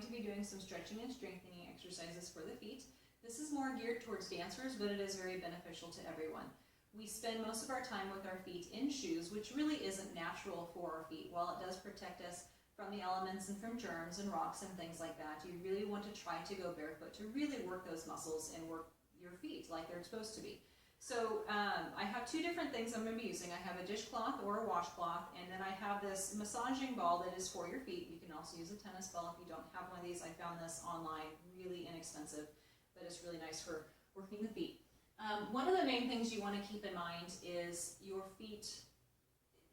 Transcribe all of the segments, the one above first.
to be doing some stretching and strengthening exercises for the feet. This is more geared towards dancers, but it is very beneficial to everyone. We spend most of our time with our feet in shoes, which really isn't natural for our feet. While it does protect us from the elements and from germs and rocks and things like that, you really want to try to go barefoot to really work those muscles and work your feet like they're supposed to be. So I have two different things I'm going to be using. I have a dishcloth or a washcloth, and then I have this massaging ball that is for your feet. You can also use a tennis ball if you don't have one of these. I found this online, really inexpensive, but it's really nice for working the feet. One of the main things you want to keep in mind is your feet,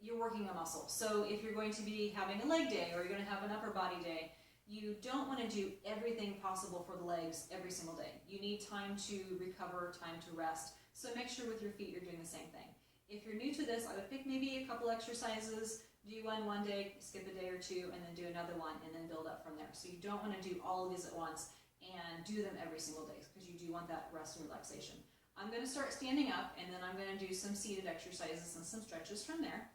you're working a muscle. So if you're going to be having a leg day or you're going to have an upper body day, you don't want to do everything possible for the legs every single day. You need time to recover, time to rest. So make sure with your feet you're doing the same thing. If you're new to this, I would pick maybe a couple exercises, do one day, skip a day or two, and then do another one, and then build up from there. So you don't want to do all of these at once and do them every single day, because you do want that rest and relaxation. I'm going to start standing up, and then I'm going to do some seated exercises and some stretches from there.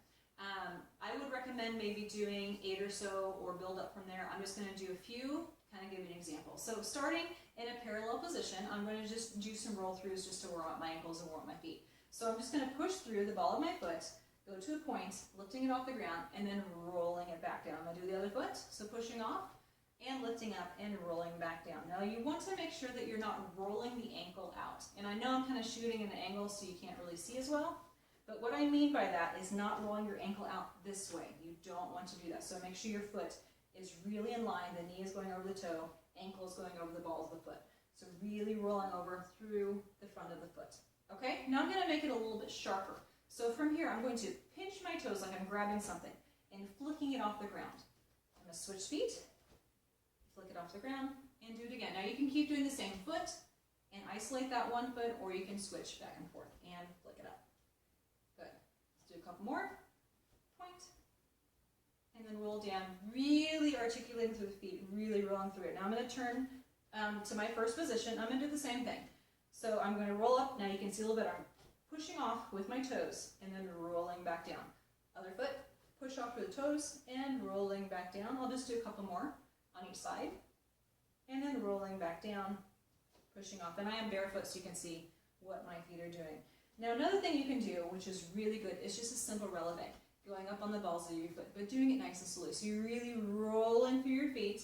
I would recommend maybe doing 8 or so, or build up from there. I'm just going to do a few, kind of give you an example. So starting in a parallel position, I'm going to just do some roll throughs just to warm up my ankles and warm up my feet. So I'm just going to push through the ball of my foot, go to a point, lifting it off the ground, and then rolling it back down. I'm going to do the other foot, so pushing off and lifting up and rolling back down. Now you want to make sure that you're not rolling the ankle out. And I know I'm kind of shooting at an angle so you can't really see as well, but what I mean by that is not rolling your ankle out this way. You don't want to do that. So make sure your foot is really in line, the knee is going over the toe, ankle is going over the ball of the foot. So really rolling over through the front of the foot. Okay, now I'm going to make it a little bit sharper. So from here I'm going to pinch my toes like I'm grabbing something and flicking it off the ground. I'm going to switch feet, flick it off the ground, and do it again. Now you can keep doing the same foot and isolate that one foot, or you can switch back and forth and flick it up. Good. Let's do a couple more. Point. And then roll down, really articulating through the feet, really rolling through it. Now I'm going to turn to my first position. I'm going to do the same thing. So I'm going to roll up. Now you can see a little bit. I'm pushing off with my toes and then rolling back down. Other foot, push off with the toes and rolling back down. I'll just do a couple more on each side. And then rolling back down, pushing off. And I am barefoot so you can see what my feet are doing. Now another thing you can do, which is really good, is just a simple releve. Going up on the balls of your foot, but doing it nice and slowly. So you're really rolling through your feet,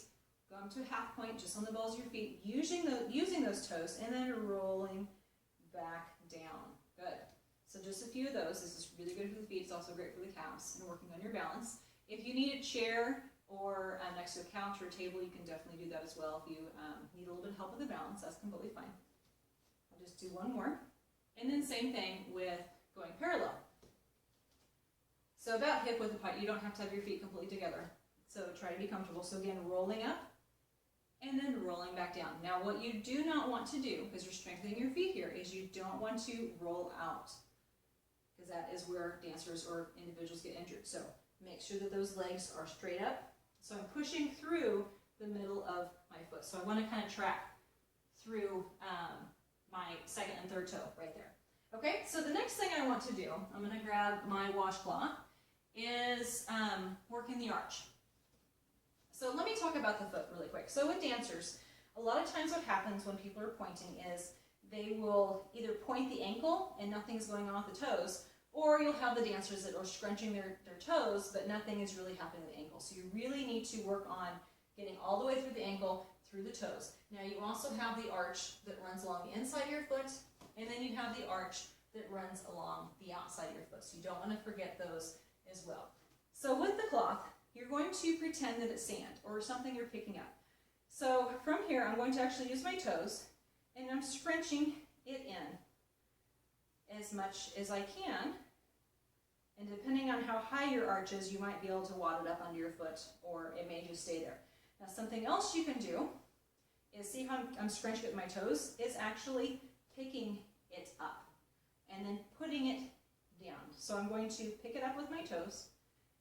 going to a half point just on the balls of your feet, using those toes, and then rolling back down. Good. So just a few of those. This is really good for the feet. It's also great for the calves and working on your balance. If you need a chair or next to a couch or a table, you can definitely do that as well. If you need a little bit of help with the balance, that's completely fine. I'll just do one more. And then same thing with going parallel. So about hip width apart, you don't have to have your feet completely together. So try to be comfortable. So again, rolling up and then rolling back down. Now what you do not want to do, because you're strengthening your feet here, is you don't want to roll out, because that is where dancers or individuals get injured. So make sure that those legs are straight up. So I'm pushing through the middle of my foot. So I want to kind of track through my second and third toe right there. Okay, so the next thing I want to do, I'm going to grab my washcloth, is working the arch. So let me talk about the foot really quick. So with dancers, a lot of times what happens when people are pointing is they will either point the ankle and nothing's going on with the toes, or you'll have the dancers that are scrunching their toes, but nothing is really happening with the ankle. So you really need to work on getting all the way through the ankle, through the toes. Now you also have the arch that runs along the inside of your foot, and then you have the arch that runs along the outside of your foot. So you don't want to forget those as well. So with the cloth, you're going to pretend that it's sand or something you're picking up. So from here, I'm going to actually use my toes, and I'm scrunching it in as much as I can. And depending on how high your arch is, you might be able to wad it up under your foot, or it may just stay there. Now something else you can do is, see how I'm scrunching with my toes, is actually picking it up and then putting it down. So I'm going to pick it up with my toes,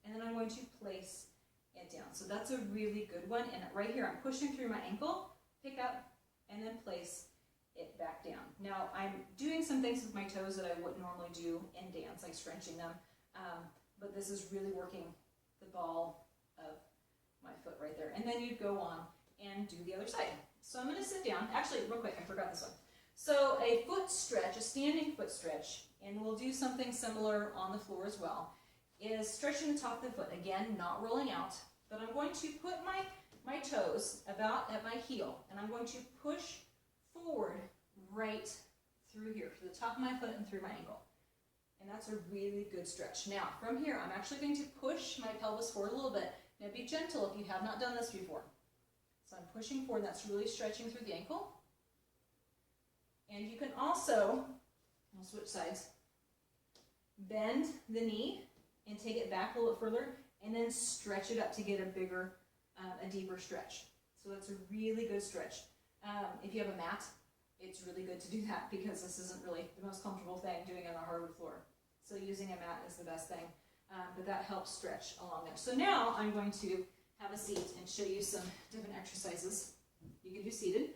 and then I'm going to place it down. So that's a really good one. And right here, I'm pushing through my ankle, pick up, and then place it back down. Now I'm doing some things with my toes that I wouldn't normally do in dance, like scrunching them, but this is really working the ball of my foot right there. And then you'd go on and do the other side. So I'm going to sit down. Actually, real quick, I forgot this one. So a foot stretch, a standing foot stretch, and we'll do something similar on the floor as well, is stretching the top of the foot. Again, not rolling out, but I'm going to put my toes about at my heel, and I'm going to push forward right through here, to the top of my foot and through my ankle. And that's a really good stretch. Now, from here, I'm actually going to push my pelvis forward a little bit. Now, be gentle if you have not done this before. So I'm pushing forward, that's really stretching through the ankle. And you can also, I'll switch sides, bend the knee and take it back a little bit further, and then stretch it up to get a bigger, a deeper stretch. So that's a really good stretch. If you have a mat, it's really good to do that because this isn't really the most comfortable thing doing it on a hardwood floor. So using a mat is the best thing, but that helps stretch along there. So now I'm going to have a seat and show you some different exercises you can do seated.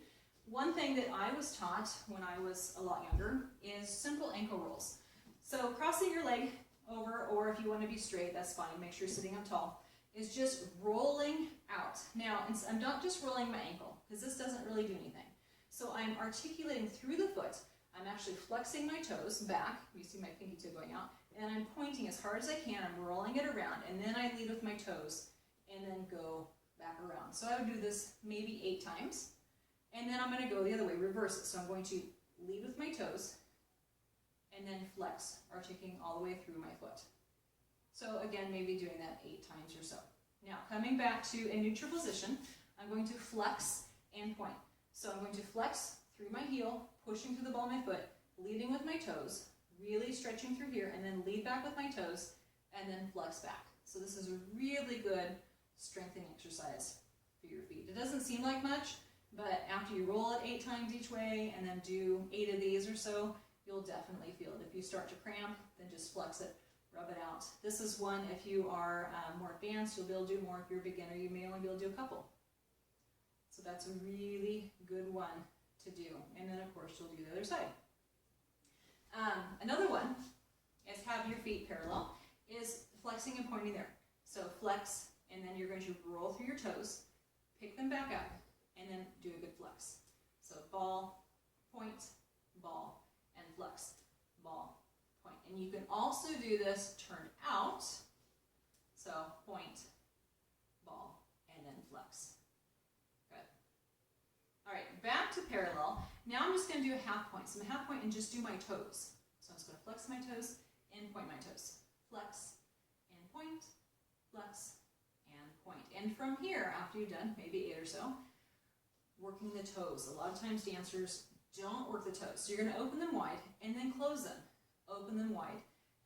One thing that I was taught when I was a lot younger is simple ankle rolls. So crossing your leg over, or if you want to be straight, that's fine, make sure you're sitting up tall, is just rolling out. Now, I'm not just rolling my ankle, because this doesn't really do anything. So I'm articulating through the foot. I'm actually flexing my toes back. You see my pinky toe going out. And I'm pointing as hard as I can. I'm rolling it around. And then I lead with my toes and then go back around. So I would do this maybe 8 times. And then I'm going to go the other way, reverse it. So I'm going to lead with my toes and then flex, articulating all the way through my foot. So again, maybe doing that 8 times or so. Now, coming back to a neutral position, I'm going to flex and point. So I'm going to flex through my heel, pushing through the ball of my foot, leading with my toes, really stretching through here, and then lead back with my toes, and then flex back. So this is a really good strengthening exercise for your feet. It doesn't seem like much, but after you roll it 8 times each way, and then do 8 of these or so, you'll definitely feel it. If you start to cramp, then just flex it, rub it out. This is one, if you are more advanced, you'll be able to do more. If you're a beginner, you may only be able to do a couple. So that's a really good one to do. And then, of course, you'll do the other side. Another one is have your feet parallel, is flexing and pointing there. So flex, and then you're going to roll through your toes, pick them back up, and then do a good flex. So ball, point, ball, and flex, ball, point. And you can also do this turn out. So point, ball, and then flex. All right, back to parallel. Now I'm just going to do a half point. So I'm a half point and just do my toes. So I'm just going to flex my toes and point my toes. Flex and point, flex and point. And from here, after you've done maybe 8 or so, working the toes. A lot of times dancers don't work the toes. So you're going to open them wide and then close them. Open them wide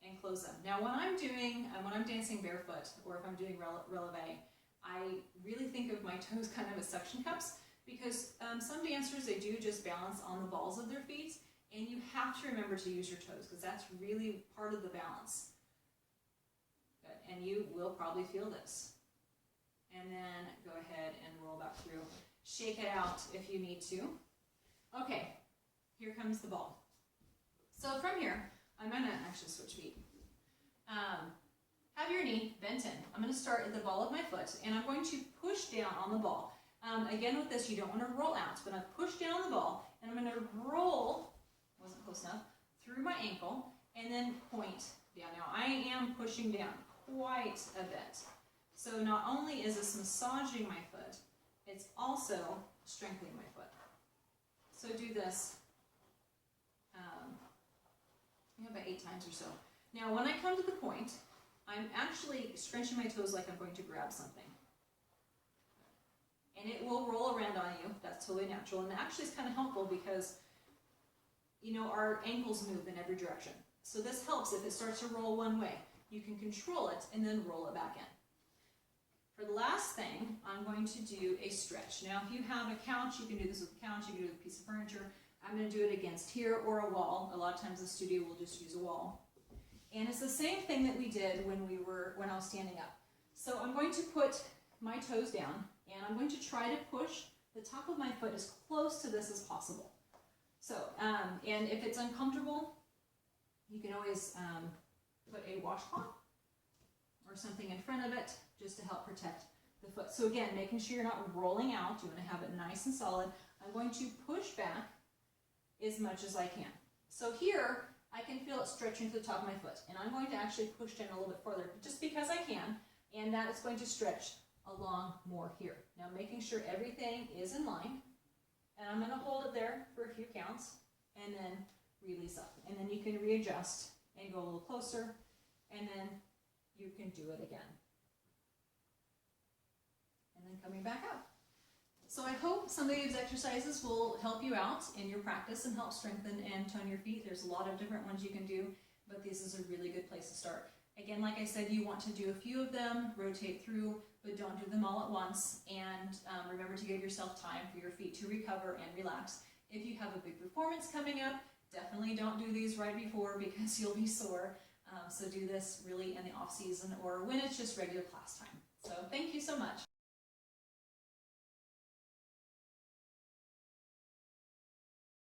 and close them. Now when I'm dancing barefoot, or if I'm doing releve, I really think of my toes kind of as suction cups. Because some dancers, they do just balance on the balls of their feet, and you have to remember to use your toes, because that's really part of the balance. Good. And you will probably feel this. And then go ahead and roll back through. Shake it out if you need to. Okay, here comes the ball. So from here, I'm going to actually switch feet. Have your knee bent in. I'm going to start at the ball of my foot, and I'm going to push down on the ball. Again, with this, you don't want to roll out, but I push down on the ball, and I'm going to roll, wasn't close enough, through my ankle, and then point down. Now, I am pushing down quite a bit. So not only is this massaging my foot, it's also strengthening my foot. So do this about 8 times or so. Now, when I come to the point, I'm actually scrunching my toes like I'm going to grab something. And it will roll around on you. That's totally natural. And actually it's kind of helpful because, you know, our ankles move in every direction. So this helps if it starts to roll one way. You can control it and then roll it back in. For the last thing, I'm going to do a stretch. Now, if you have a couch, you can do this with a couch, you can do it with a piece of furniture. I'm going to do it against here or a wall. A lot of times the studio will just use a wall. And it's the same thing that we did when I was standing up. So I'm going to put my toes down, and I'm going to try to push the top of my foot as close to this as possible. So, and if it's uncomfortable, you can always put a washcloth or something in front of it just to help protect the foot. So again, making sure you're not rolling out, you want to have it nice and solid. I'm going to push back as much as I can. So here, I can feel it stretching to the top of my foot, and I'm going to actually push down a little bit further, just because I can, and that is going to stretch along more here. Now making sure everything is in line, and I'm going to hold it there for a few counts, and then release up. And then you can readjust and go a little closer, and then you can do it again. And then coming back out. So I hope some of these exercises will help you out in your practice and help strengthen and tone your feet. There's a lot of different ones you can do, but this is a really good place to start. Again, like I said, you want to do a few of them, rotate through, but don't do them all at once. And remember to give yourself time for your feet to recover and relax. If you have a big performance coming up, definitely don't do these right before because you'll be sore. So do this really in the off season or when it's just regular class time. So thank you so much.